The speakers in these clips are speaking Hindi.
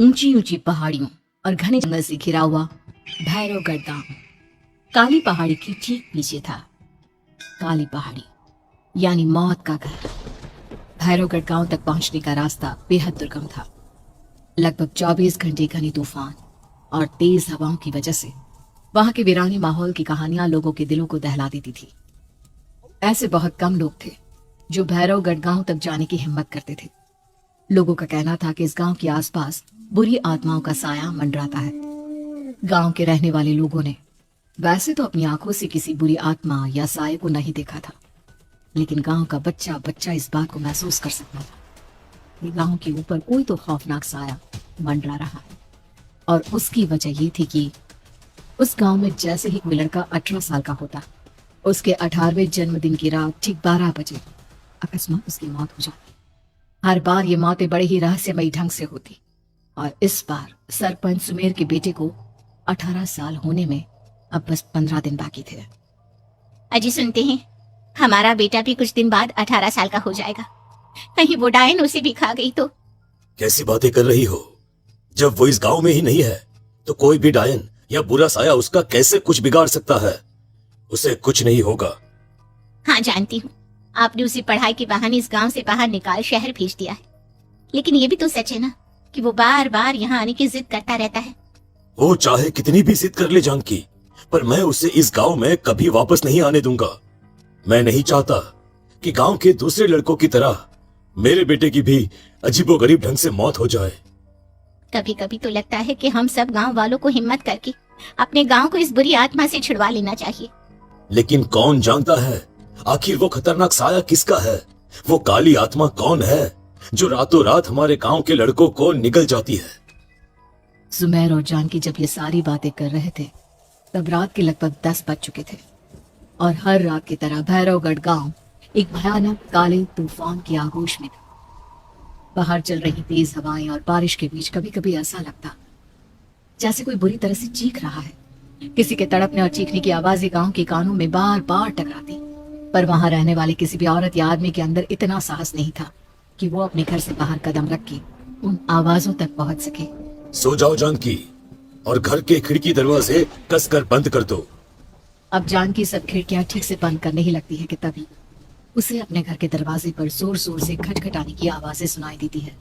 ऊंची ऊंची पहाड़ियों और घने जंगल से घिरा हुआ भैरवगढ़ गांव काली पहाड़ी के ठीक पीछे था। काली पहाड़ी यानी मौत का घर। भैरवगढ़ गांव तक पहुंचने का रास्ता बेहद दुर्गम था। लगभग 24 घंटे घनी तूफान और तेज हवाओं की वजह से वहां के वीरानी माहौल की कहानियां लोगों के दिलों को दहला देती थी। ऐसे बहुत कम लोग थे जो भैरवगढ़ गांव तक जाने की हिम्मत करते थे। लोगों का कहना था कि इस गांव के आसपास बुरी आत्माओं का साया मंडराता है। गांव के रहने वाले लोगों ने वैसे तो अपनी आंखों से किसी बुरी आत्मा या साये को नहीं देखा था, लेकिन गांव का बच्चा बच्चा इस बात को महसूस कर सकता था कि गांव के ऊपर कोई तो खौफनाक साया मंडरा रहा है। और उसकी वजह ये थी कि उस गांव में जैसे ही कोई लड़का 18 साल का होता, उसके 18वें जन्मदिन की रात ठीक 12 बजे अकस्मात उसकी मौत हो जाती। हर बार ये मौतें बड़े ही रहस्यमयी ढंग से होती और इस बार सरपंच सुमेर के बेटे को 18 साल होने में अब बस 15 दिन बाकी थे। अजी सुनते हैं, हमारा बेटा भी कुछ दिन बाद 18 साल का हो जाएगा। कहीं वो डायन उसे भी खा गई तो? कैसी बातें कर रही हो? जब वो इस गांव में ही नहीं है तो कोई भी डायन या बुरा साया उसका कैसे कुछ बिगाड़ सकता है? उसे कुछ नहीं होगा। हाँ जानती हूँ, आपने उसे पढ़ाई के बहाने इस गांव से बाहर निकाल शहर भेज दिया है, लेकिन ये भी तो सच है ना कि वो बार बार यहाँ आने की जिद करता रहता है। वो चाहे कितनी भी जिद कर ले जानकी, पर मैं उसे इस गांव में कभी वापस नहीं आने दूंगा। मैं नहीं चाहता कि गांव के दूसरे लड़कों की तरह मेरे बेटे की भी अजीबोगरीब ढंग से मौत हो जाए। कभी कभी तो लगता है कि हम सब गांव वालों को हिम्मत करके अपने गांव को इस बुरी आत्मा से छुड़वा लेना चाहिए। लेकिन कौन जानता है आखिर वो खतरनाक साया किसका है? वो काली आत्मा कौन है जो रातों रात हमारे गांव के लड़कों को निगल जाती है? सुमेर और जानकी जब ये सारी बातें कर रहे थे तब रात के लगभग 10 बज चुके थे और हर रात की तरह भैरवगढ़ गांव एक भयानक काले तूफान की आगोश में था। बाहर चल रही तेज हवाएं और बारिश के बीच कभी कभी ऐसा लगता जैसे कोई बुरी तरह से चीख रहा है। किसी के तड़पने और चीखने की आवाजें गांव के कानों में बार बार टकराती, पर वहां रहने वाले किसी भी औरत या आदमी के अंदर इतना साहस नहीं था कि वो अपने घर से बाहर कदम रख के उन आवाजों तक पहुंच सके। सो जाओ जानकी और घर के खिड़की दरवाजे कसकर बंद कर दो। अब जानकी सब खिड़कियां ठीक से बंद करने ही लगती है कि तभी उसे अपने घर के दरवाजे पर जोर जोर से खटखटाने की आवाजें सुनाई देती है।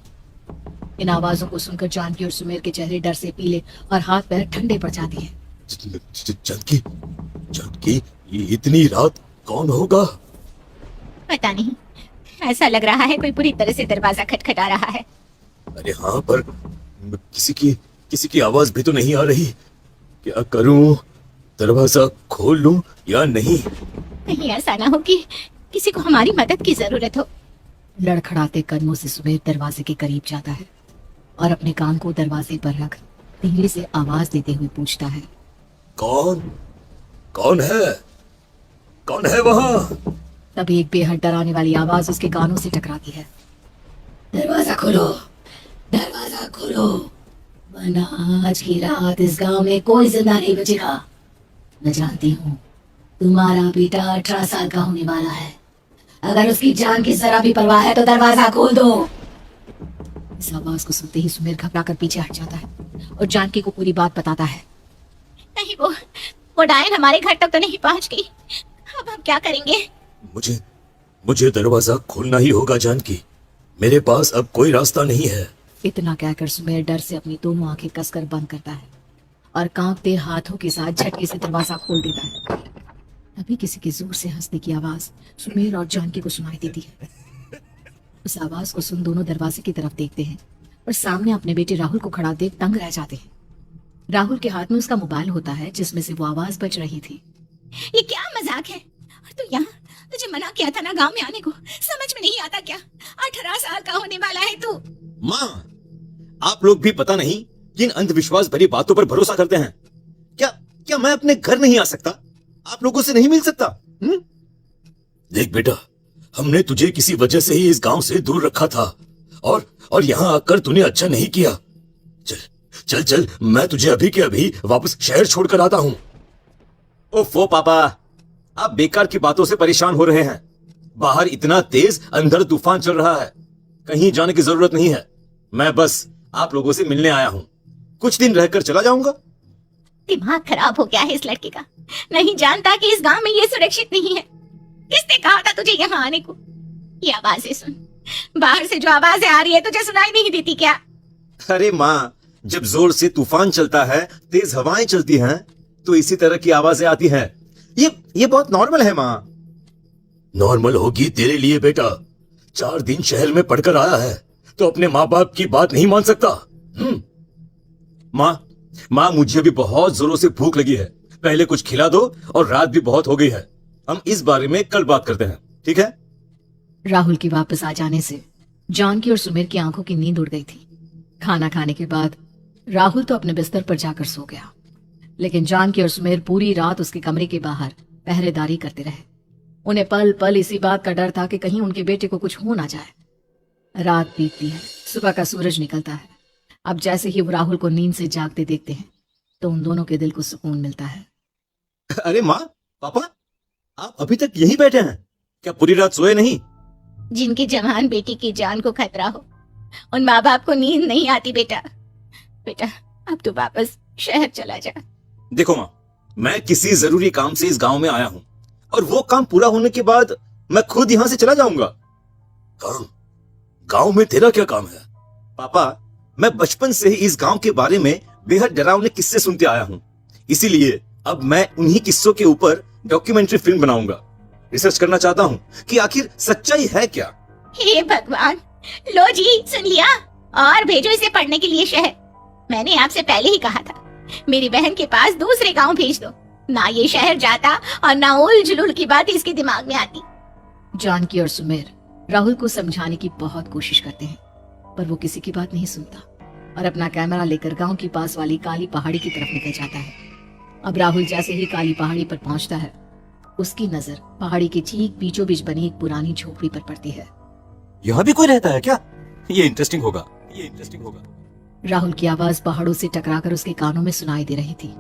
इन आवाजों को सुनकर जानकी और सुमेर के चेहरे डर से पीले और हाथ पैर ठंडे पड़ जाते हैं। जानकी, जानकी, ये इतनी रात कौन होगा? पता नहीं, ऐसा लग रहा है कोई बुरी तरह से दरवाजा खटखटा रहा है। अरे हाँ, पर किसी की आवाज भी तो नहीं आ रही। क्या करूं? दरवाजा खोल लूं या नहीं? कहीं ऐसा ना हो कि किसी को हमारी मदद की जरूरत हो। लड़खड़ाते कदमों से सुमेर दरवाजे के करीब जाता है और अपने कान को दरवाजे पर रख धीरे से आवाज देते हुए पूछता है, कौन है? कौन है वहां? तभी एक बेहद डराने वाली आवाज उसके कानों से टकराती है। दरवाजा खोलो, दरवाजा खोलो, वरना आज की रात इस गांव में कोई जिंदा नहीं बचेगा। मैं जानती हूँ तुम्हारा बेटा 18 साल का होने वाला है। अगर उसकी जान की जरा भी परवाह है तो दरवाजा खोल दो। इस आवाज को सुनते ही सुमेर घबरा कर पीछे हट जाता है और जानकी को पूरी बात बताता है। नहीं, वो डायन हमारे घर तक तो नहीं पहुंच गई। अब हम क्या करेंगे? मुझे दरवाजा खोलना ही होगा जानकी। मेरे पास अब कोई रास्ता नहीं है। इतना कहकर सुमेर डर से अपनी दोनों आंखें कसकर बंद करता है और कांपते हाथों के साथ झटके से दरवाजा खोल देता है। तभी किसी के जोर से हंसने की आवाज सुमेर और जानकी को सुनाई देती है। उस आवाज को सुन दोनों दरवाजे की तरफ देखते हैं और सामने अपने बेटे राहुल को खड़ा देख दंग रह जाते हैं। राहुल के हाथ में उसका मोबाइल होता है जिसमें से वो आवाज बज रही थी। ये क्या मजाक है? और तू यहाँ, तुझे मना किया था ना गांव में आने को, समझ में नहीं आता क्या? 18 साल का होने वाला है तू। माँ, आप लोग भी पता नहीं किन अंधविश्वास भरी बातों पर भरोसा करते हैं। क्या मैं अपने घर नहीं आ सकता? आप लोगों से नहीं मिल सकता? देख बेटा, हमने तुझे किसी वजह से ही इस गांव से दूर रखा था और यहाँ आकर तूने अच्छा नहीं किया। चल, मैं तुझे अभी के अभी वापस शहर छोड़कर आता हूँ। ओफो पापा, आप बेकार की बातों से परेशान हो रहे हैं। बाहर इतना तेज अंधड़ तूफान चल रहा है, कहीं जाने की जरूरत नहीं है। मैं बस आप लोगों से मिलने आया हूँ। कुछ दिन रहकर चला जाऊंगा। दिमाग खराब हो गया है इस लड़के का। नहीं जानता कि इस गांव में ये सुरक्षित नहीं है। किसने कहा था तुझे यहाँ आने को? ये आवाजें सुन, बाहर से जो आवाजें आ रही है तुझे सुनाई नहीं देती क्या? अरे माँ, जब जोर से तूफान चलता है, तेज हवाएं चलती हैं, तो इसी तरह की आवाजें आती हैं। ये बहुत नॉर्मल है माँ। नॉर्मल होगी तेरे लिए बेटा। 4 दिन शहर में पढ़कर आया है तो अपने माँ बाप की बात नहीं मान सकता। माँ, मुझे अभी बहुत जोरों से भूख लगी है। पहले कुछ खिला दो, और रात भी बहुत हो गई है। हम इस बारे में कल बात करते हैं, ठीक है? राहुल के वापस आ जाने से जानकी और सुमेर की आंखों की नींद उड़ गई थी। खाना खाने के बाद राहुल तो अपने बिस्तर पर जाकर सो गया, लेकिन जानकी और सुमेर पूरी रात उसके कमरे के बाहर पहरेदारी करते रहे। उन्हें पल पल इसी बात का डर था कि कहीं उनके बेटे को कुछ हो ना जाए। रात बीतती है, सुबह का सूरज निकलता है। अब जैसे ही वो राहुल को नींद से जागते देखते हैं तो उन दोनों के दिल को सुकून मिलता है। अरे माँ, पापा, आप अभी तक यहीं बैठे हैं? क्या पूरी रात सोए नहीं? जिनकी जवान बेटी की जान को खतरा हो, उन माँ बाप को नींद नहीं आती बेटा। बेटा, अब तू वापस शहर चला जा। देखो माँ, मैं किसी जरूरी काम से इस गांव में आया हूँ, और वो काम पूरा होने के बाद मैं खुद यहाँ से चला जाऊंगा। काम? गांव में तेरा क्या काम है? पापा, मैं बचपन से ही इस गांव के बारे में बेहद डरावने किस्से सुनते आया हूँ। इसीलिए अब मैं उन्हीं किस्सों के ऊपर डॉक्यूमेंट्री फिल्म बनाऊंगा। रिसर्च करना चाहता हूँ कि आखिर सच्चाई है क्या। हे भगवान, लो जी, सुन लिया? और भेजो इसे पढ़ने के लिए शहर। मैंने आपसे पहले ही कहा था, मेरी बहन के पास दूसरे गांव भेज दो। ना ये शहर जाता और ना उल जुलूल की बात इसके दिमाग में आती। जानकी और सुमेर राहुल को समझाने की बहुत कोशिश करते हैं, पर वो किसी की बात नहीं सुनता और अपना कैमरा लेकर गांव के पास वाली काली पहाड़ी की तरफ निकल जाता है। अब राहुल जैसे ही काली पहाड़ी पर पहुंचता है, उसकी नजर पहाड़ी के ठीक बीचों बीच बनी एक पुरानी झोपड़ी पर पड़ती है। यहाँ भी कोई रहता है क्या? ये इंटरेस्टिंग होगा। राहुल की आवाज पहाड़ों से टकराकर उसके कानों में सुनाई दे रही थी।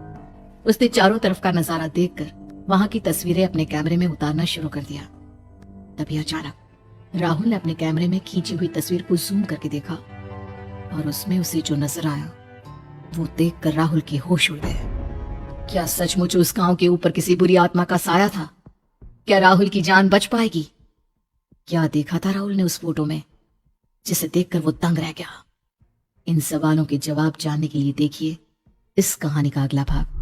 उसने चारों तरफ का नजारा देखकर वहां की तस्वीरें अपने कैमरे में उतारना शुरू कर दिया। तभी अचानक राहुल ने अपने कैमरे में खींची हुई तस्वीर को जूम करके देखा, और उसमें उसे जो नजर आया वो देखकर राहुल के होश उड़ गए। क्या सचमुच उस गांव के ऊपर किसी बुरी आत्मा का साया था? क्या राहुल की जान बच पाएगी? क्या देखा था राहुल ने उस फोटो में, जिसे देखकर वो दंग रह गया? इन सवालों के जवाब जानने के लिए देखिए इस कहानी का अगला भाग।